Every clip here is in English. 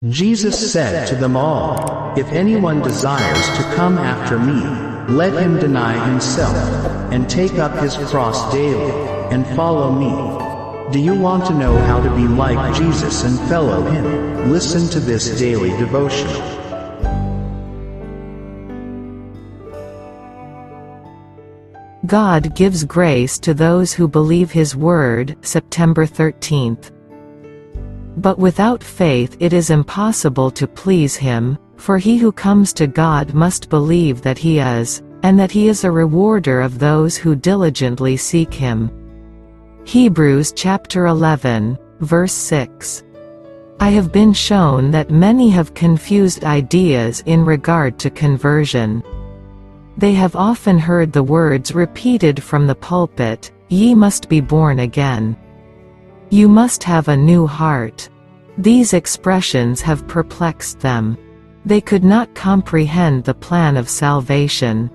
Jesus said to them all, "If anyone desires to come after me, let him deny himself, and take up his cross daily, and follow me." Do you want to know how to be like Jesus and follow him? Listen to this daily devotional. God gives grace to those who believe His Word, September 13th. But without faith it is impossible to please Him, for he who comes to God must believe that He is, and that He is a rewarder of those who diligently seek Him. Hebrews chapter 11, verse 6. I have been shown that many have confused ideas in regard to conversion. They have often heard the words repeated from the pulpit, "Ye must be born again. You must have a new heart." These expressions have perplexed them. They could not comprehend the plan of salvation.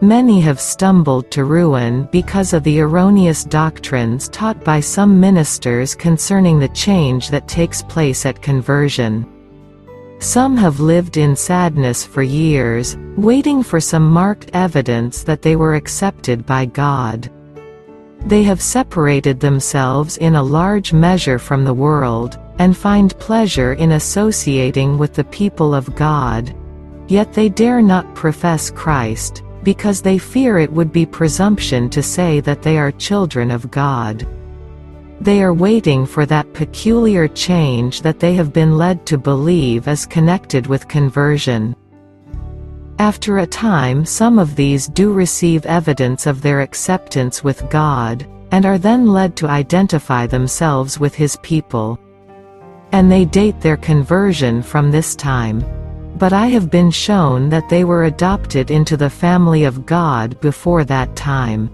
Many have stumbled to ruin because of the erroneous doctrines taught by some ministers concerning the change that takes place at conversion. Some have lived in sadness for years, waiting for some marked evidence that they were accepted by God. They have separated themselves in a large measure from the world, and find pleasure in associating with the people of God. Yet they dare not profess Christ, because they fear it would be presumption to say that they are children of God. They are waiting for that peculiar change that they have been led to believe is connected with conversion. After a time, some of these do receive evidence of their acceptance with God, and are then led to identify themselves with His people. And they date their conversion from this time. But I have been shown that they were adopted into the family of God before that time.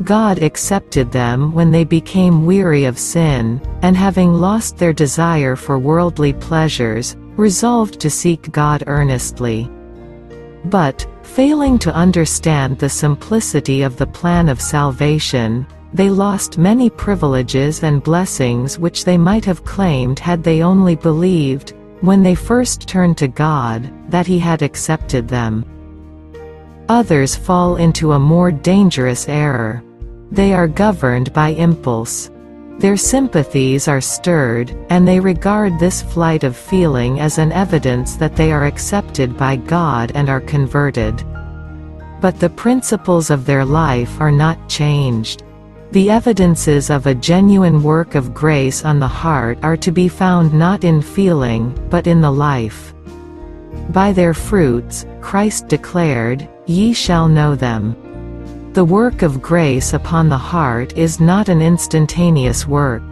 God accepted them when they became weary of sin, and having lost their desire for worldly pleasures, resolved to seek God earnestly. But, failing to understand the simplicity of the plan of salvation, they lost many privileges and blessings which they might have claimed had they only believed, when they first turned to God, that He had accepted them. Others fall into a more dangerous error. They are governed by impulse. Their sympathies are stirred, and they regard this flight of feeling as an evidence that they are accepted by God and are converted. But the principles of their life are not changed. The evidences of a genuine work of grace on the heart are to be found not in feeling, but in the life. By their fruits, Christ declared, "Ye shall know them." The work of grace upon the heart is not an instantaneous work.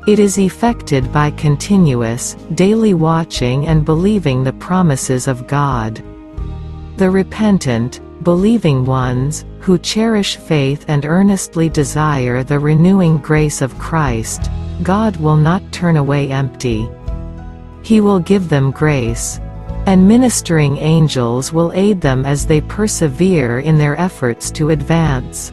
It is effected by continuous, daily watching and believing the promises of God. The repentant, believing ones, who cherish faith and earnestly desire the renewing grace of Christ, God will not turn away empty. He will give them grace. And ministering angels will aid them as they persevere in their efforts to advance.